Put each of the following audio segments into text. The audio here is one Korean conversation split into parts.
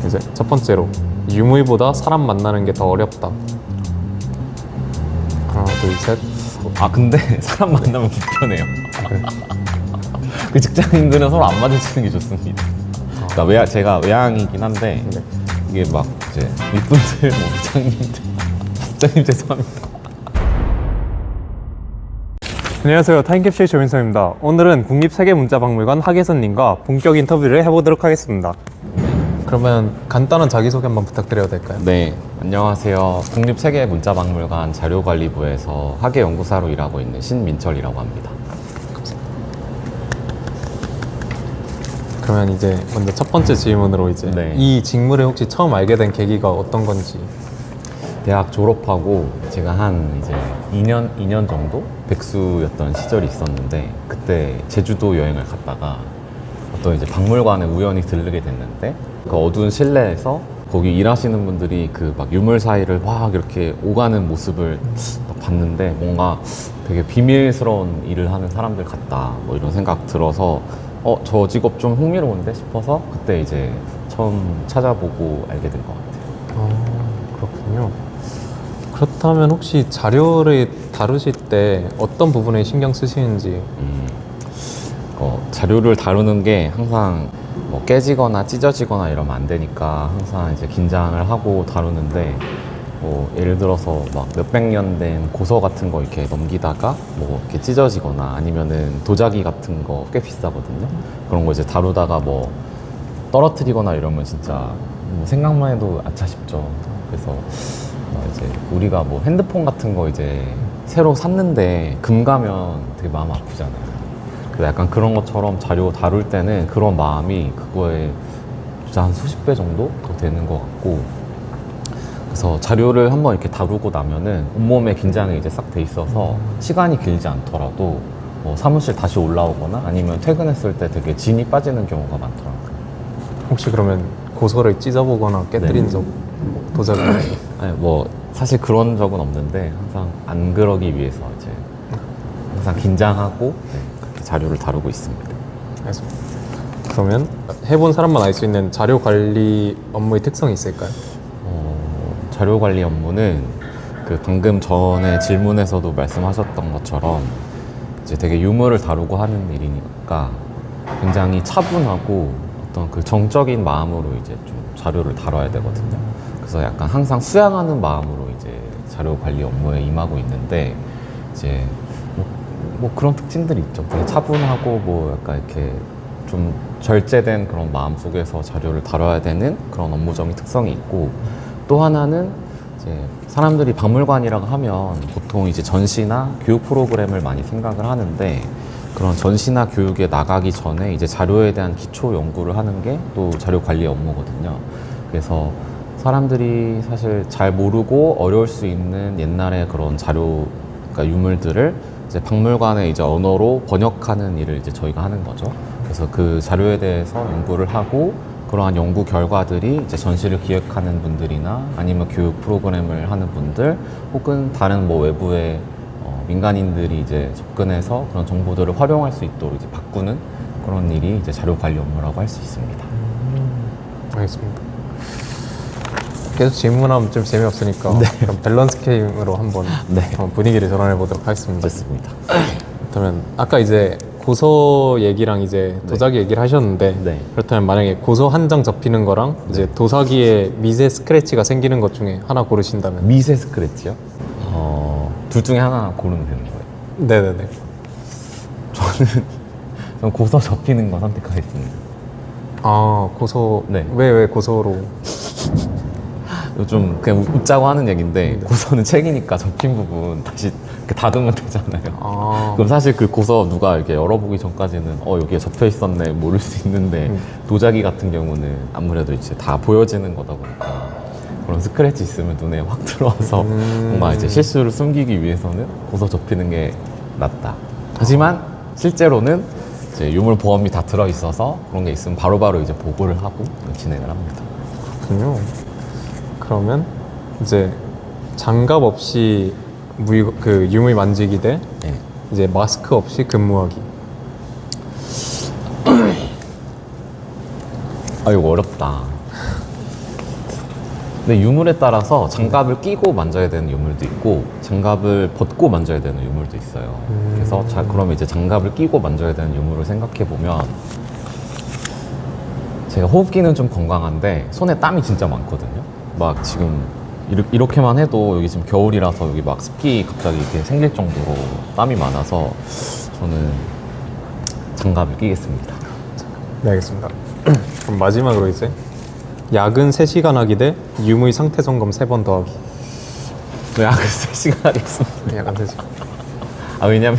이제 첫 번째로 유물보다 사람 만나는 게 더 어렵다. 하나, 둘, 셋. 아 근데 사람 만나면 불편해요. 그 직장인들은 서로 안 마주치는 게 좋습니다. 그러니까 제가 외향이긴 한데 네. 이게 막 이제 윗분들, 뭐 부장님 죄송합니다. 안녕하세요. 타임캡슐 조민성입니다. 오늘은 국립세계문자박물관 하계선님과 본격 인터뷰를 해보도록 하겠습니다. 그러면 간단한 자기소개 한번 부탁드려도 될까요? 네, 안녕하세요. 국립세계문자박물관 자료관리부에서 학예연구사로 일하고 있는 신민철이라고 합니다. 그러면 이제 먼저 첫 번째 질문으로 이제 네. 이 직무를 혹시 처음 알게 된 계기가 어떤 건지. 대학 졸업하고 제가 한 이제 2년 정도 백수였던 시절이 있었는데 그때 제주도 여행을 갔다가 어떤 이제 박물관에 우연히 들르게 됐는데 그 어두운 실내에서 거기 일하시는 분들이 그 막 유물 사이를 막 이렇게 오가는 모습을 딱 봤는데 뭔가 되게 비밀스러운 일을 하는 사람들 같다 뭐 이런 생각 들어서 저 직업 좀 흥미로운데 싶어서 그때 이제 처음 찾아보고 알게 된 것 같아요. 그렇군요. 그렇다면 혹시 자료를 다루실 때 어떤 부분에 신경 쓰시는지. 자료를 다루는 게 항상 뭐 깨지거나 찢어지거나 이러면 안 되니까 항상 이제 긴장을 하고 다루는데 뭐 예를 들어서 막 몇백 년 된 고서 같은 거 이렇게 넘기다가 뭐 이렇게 찢어지거나 아니면은 도자기 같은 거 꽤 비싸거든요. 그런 거 이제 다루다가 뭐 떨어뜨리거나 이러면 진짜 뭐 생각만 해도 아차 싶죠. 그래서 이제 우리가 뭐 핸드폰 같은 거 이제 새로 샀는데 금 가면 되게 마음 아프잖아요. 그래서 약간 그런 것처럼 자료 다룰 때는 그런 마음이 그거에 진짜 한 수십 배 정도 더 되는 것 같고, 그래서 자료를 한번 이렇게 다루고 나면은 온몸에 긴장이 이제 싹 돼 있어서 시간이 길지 않더라도 뭐 사무실 다시 올라오거나 아니면 퇴근했을 때 되게 진이 빠지는 경우가 많더라고요. 혹시 그러면 고서를 찢어보거나 깨뜨린 네. 적 도자기? 아니, 뭐 사실 그런 적은 없는데 항상 안 그러기 위해서 이제 항상 긴장하고 그렇게 자료를 다루고 있습니다. 알겠습니다. 그러면 해본 사람만 알 수 있는 자료 관리 업무의 특성이 있을까요? 자료 관리 업무는 그 방금 전에 질문에서도 말씀하셨던 것처럼 이제 되게 유물을 다루고 하는 일이니까 굉장히 차분하고 어떤 그 정적인 마음으로 이제 좀 자료를 다뤄야 되거든요. 그래서 약간 항상 수양하는 마음으로 이제 자료 관리 업무에 임하고 있는데 이제 뭐 그런 특징들이 있죠. 되게 차분하고 뭐 약간 이렇게 좀 절제된 그런 마음 속에서 자료를 다뤄야 되는 그런 업무적인 특성이 있고, 또 하나는 이제 사람들이 박물관이라고 하면 보통 이제 전시나 교육 프로그램을 많이 생각을 하는데 그런 전시나 교육에 나가기 전에 이제 자료에 대한 기초 연구를 하는 게 또 자료 관리 업무거든요. 그래서 사람들이 사실 잘 모르고 어려울 수 있는 옛날의 그런 자료, 그러니까 유물들을 이제 박물관의 이제 언어로 번역하는 일을 이제 저희가 하는 거죠. 그래서 그 자료에 대해서 연구를 하고 그러한 연구 결과들이 이제 전시를 기획하는 분들이나 아니면 교육 프로그램을 하는 분들 혹은 다른 뭐 외부의 민간인들이 이제 접근해서 그런 정보들을 활용할 수 있도록 이제 바꾸는 그런 일이 이제 자료 관리 업무라고 할 수 있습니다. 알겠습니다. 계속 질문하면 좀 재미없으니까 그럼 밸런스 게임으로 한번 분위기를 전환해 보도록 하겠습니다. 좋습니다. 그렇다면 아까 이제 고서 얘기랑 이제 도자기 얘기를 하셨는데 네. 그렇다면 만약에 고서 한 장 접히는 거랑 이제 도자기에 미세 스크래치가 생기는 것 중에 하나 고르신다면? 미세 스크래치요? 둘 중에 하나 고르면 되는 거예요. 네네네. 저는 고서 접히는 거 선택하겠습니다. 아, 고서. 네. 왜 고서로? 좀 그냥 웃자고 하는 얘기인데 고서는 책이니까 접힌 부분 다시 이렇게 다듬으면 되잖아요. 아, 그럼 사실 그 고서 누가 이렇게 열어보기 전까지는 여기에 접혀 있었네 모를 수 있는데 도자기 같은 경우는 아무래도 이제 다 보여지는 거다 보니까 그런 스크래치 있으면 눈에 확 들어와서 뭔가 이제 실수를 숨기기 위해서는 고서 접히는 게 낫다. 하지만 실제로는 이제 유물 보험이 다 들어 있어서 그런 게 있으면 바로바로 이제 보고를 하고 진행을 합니다. 그렇군요. 그러면 이제 장갑 없이 유물 만지기 대 네. 이제 마스크 없이 근무하기. 이거 어렵다. 근데 유물에 따라서 장갑을 끼고 만져야 되는 유물도 있고 장갑을 벗고 만져야 되는 유물도 있어요. 그래서 그러면 이제 장갑을 끼고 만져야 되는 유물을 생각해 보면 제가 호흡기는 좀 건강한데 손에 땀이 진짜 많거든요. 막 지금 이렇게만 해도 여기 지금 겨울이라서 여기 막 습기 갑자기 이렇게 생길 정도로 땀이 많아서 저는 장갑을 끼겠습니다. 네, 알겠습니다. 그럼 마지막으로 이제 야근 3시간 하기 대 유물 상태 점검 3번 더하기. 네, 그 3시간 하겠습니다. 야간 3시간. 왜냐면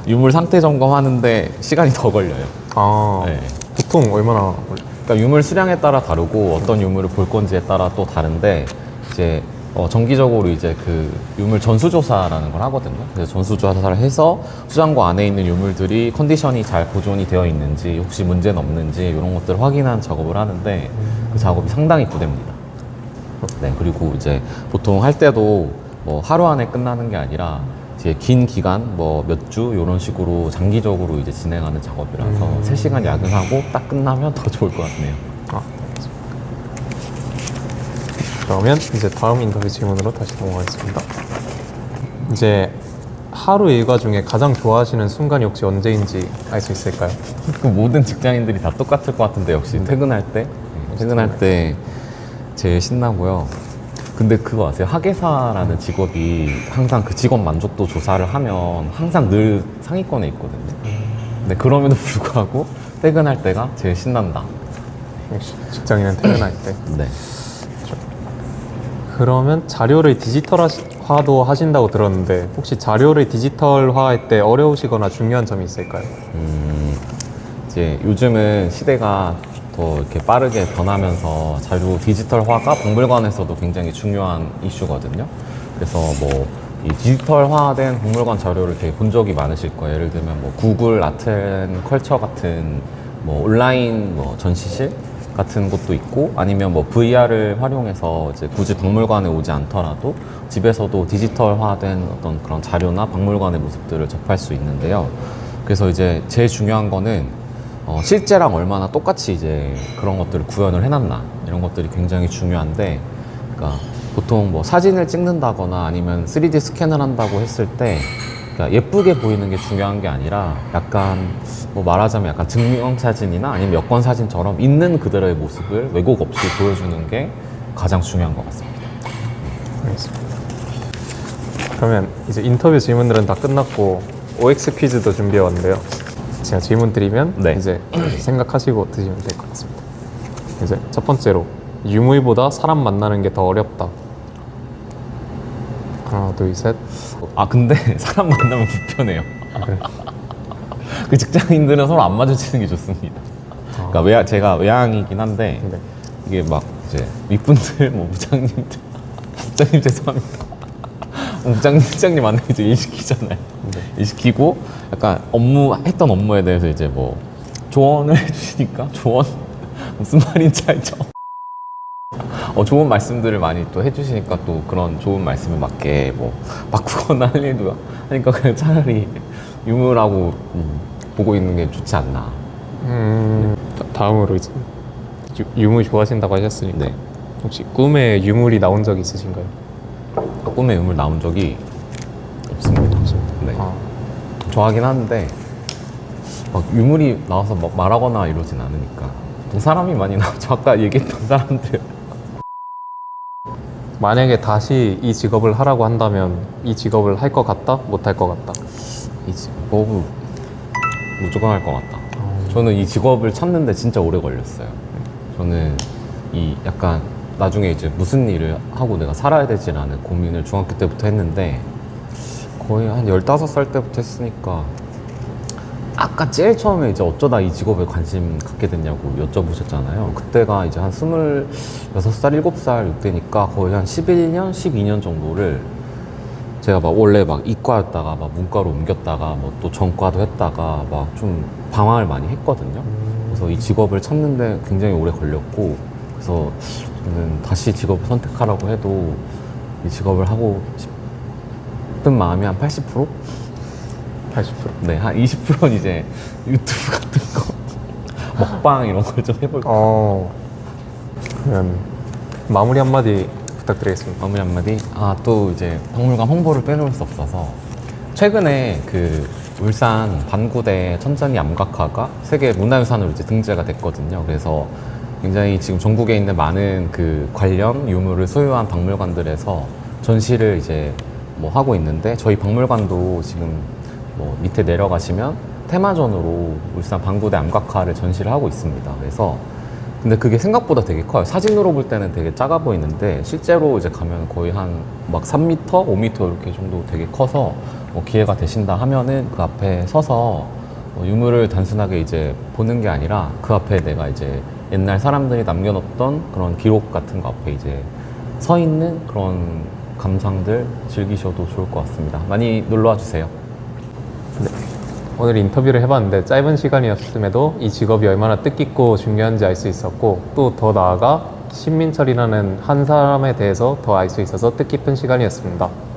유물 상태 점검하는데 시간이 더 걸려요. 아, 네. 보통 얼마나 걸려? 그러니까 유물 수량에 따라 다르고 어떤 유물을 볼 건지에 따라 또 다른데 이제 정기적으로 이제 그 유물 전수조사라는 걸 하거든요. 그래서 전수조사를 해서 수장고 안에 있는 유물들이 컨디션이 잘 보존이 되어 있는지 혹시 문제는 없는지 이런 것들을 확인하는 작업을 하는데 그 작업이 상당히 고됩니다. 네, 그리고 이제 보통 할 때도 뭐 하루 안에 끝나는 게 아니라 이제 긴 기간 뭐 몇 주 이런 식으로 장기적으로 이제 진행하는 작업이라서 3시간 야근하고 딱 끝나면 더 좋을 것 같네요. 아, 그러면 이제 다음 인터뷰 질문으로 다시 넘어가겠습니다. 이제 하루 일과 중에 가장 좋아하시는 순간이 혹시 언제인지 알 수 있을까요? 그 모든 직장인들이 다 똑같을 것 같은데 역시 퇴근할 때 퇴근할 때 제일 신나고요. 근데 그거 아세요? 학예사라는 직업이 항상 그 직업 만족도 조사를 하면 항상 늘 상위권에 있거든요. 근데 그럼에도 불구하고 퇴근할 때가 제일 신난다. 역시 직장인은 퇴근할 때. 네. 그러면 자료를 디지털화도 하신다고 들었는데 혹시 자료를 디지털화할 때 어려우시거나 중요한 점이 있을까요? 이제 요즘은 시대가 더 이렇게 빠르게 변하면서 자료 디지털화가 박물관에서도 굉장히 중요한 이슈거든요. 그래서 뭐 이 디지털화된 박물관 자료를 되게 본 적이 많으실 거예요. 예를 들면 뭐 구글 아트앤 컬처 같은 뭐 온라인 뭐 전시실 같은 곳도 있고 아니면 뭐 VR을 활용해서 이제 굳이 박물관에 오지 않더라도 집에서도 디지털화된 어떤 그런 자료나 박물관의 모습들을 접할 수 있는데요. 그래서 이제 제일 중요한 거는 실제랑 얼마나 똑같이 이제 그런 것들을 구현을 해놨나 이런 것들이 굉장히 중요한데, 그러니까 보통 뭐 사진을 찍는다거나 아니면 3D 스캔을 한다고 했을 때 그러니까 예쁘게 보이는 게 중요한 게 아니라 약간 뭐 말하자면 약간 증명사진이나 아니면 여권사진처럼 있는 그대로의 모습을 왜곡 없이 보여주는 게 가장 중요한 것 같습니다. 알겠습니다. 그러면 이제 인터뷰 질문들은 다 끝났고 OX 퀴즈도 준비해 왔는데요. 제가 질문 드리면 네. 이제 생각하시고 드시면 될 것 같습니다. 이제 첫 번째로 유물보다 사람 만나는 게 더 어렵다. 하나, 둘, 셋. 근데 사람 만나면 불편해요. 그 직장인들은 서로 안 마주치는 게 좋습니다. 그러니까 제가 외향이긴 한데 네. 이게 막 이제 윗분들 뭐 부장님들 부장님 죄송합니다. 부장님 만나면 이제 일 시키잖아요. 네. 일 시키고 약간 했던 업무에 대해서 이제 뭐 조언을 해주시니까 조언 무슨 말인지 알죠? 좋은 말씀들을 많이 또 해주시니까 또 그런 좋은 말씀에 맞게 뭐 바꾸거나 할 일도 하니까 그냥 차라리 유물하고 보고 있는 게 좋지 않나. 다음으로 이제 유물 좋아하신다고 하셨으니까 네. 혹시 꿈에 유물이 나온 적 있으신가요? 꿈에 유물 나온 적이 없습니다. 네. 좋아하긴 하는데 막 유물이 나와서 막 말하거나 이러진 않으니까 사람이 많이 나오죠. 아까 얘기했던 사람들. 만약에 다시 이 직업을 하라고 한다면 이 직업을 할 것 같다? 못 할 것 같다? 이 직업은 무조건 할 것 같다. 저는 이 직업을 찾는데 진짜 오래 걸렸어요. 저는 이 약간 나중에 이제 무슨 일을 하고 내가 살아야 되지라는 고민을 중학교 때부터 했는데 거의 한 15살 때부터 했으니까 아까 제일 처음에 이제 어쩌다 이 직업에 관심 갖게 됐냐고 여쭤보셨잖아요. 그때가 이제 한 26살, 7살 이때니까 거의 한 11년, 12년 정도를 제가 막 원래 막 이과였다가 막 문과로 옮겼다가 뭐 또 전과도 했다가 막 좀 방황을 많이 했거든요. 그래서 이 직업을 찾는데 굉장히 오래 걸렸고, 그래서 저는 다시 직업을 선택하라고 해도 이 직업을 하고 싶은 마음이 한 80%? 80%? 네, 한 20%는 이제 유튜브 같은 거 먹방 이런 걸 좀 해볼까. 그러면 마무리 한마디 부탁드리겠습니다. 마무리 한마디. 또 이제 박물관 홍보를 빼놓을 수 없어서 최근에 그 울산 반구대 천천히 암각화가 세계 문화유산으로 이제 등재가 됐거든요. 그래서 굉장히 지금 전국에 있는 많은 그 관련 유물을 소유한 박물관들에서 전시를 이제 뭐 하고 있는데 저희 박물관도 지금 뭐 밑에 내려가시면 테마전으로 울산 반구대 암각화를 전시를 하고 있습니다. 그래서 근데 그게 생각보다 되게 커요. 사진으로 볼 때는 되게 작아 보이는데 실제로 이제 가면 거의 한 막 3m, 5m 이렇게 정도 되게 커서 뭐 기회가 되신다 하면은 그 앞에 서서 유물을 단순하게 이제 보는 게 아니라 그 앞에 내가 이제 옛날 사람들이 남겨놓던 그런 기록 같은 거 앞에 이제 서 있는 그런 감상들 즐기셔도 좋을 것 같습니다. 많이 놀러와 주세요. 오늘 인터뷰를 해봤는데 짧은 시간이었음에도 이 직업이 얼마나 뜻깊고 중요한지 알 수 있었고 또 더 나아가 신민철이라는 한 사람에 대해서 더 알 수 있어서 뜻깊은 시간이었습니다.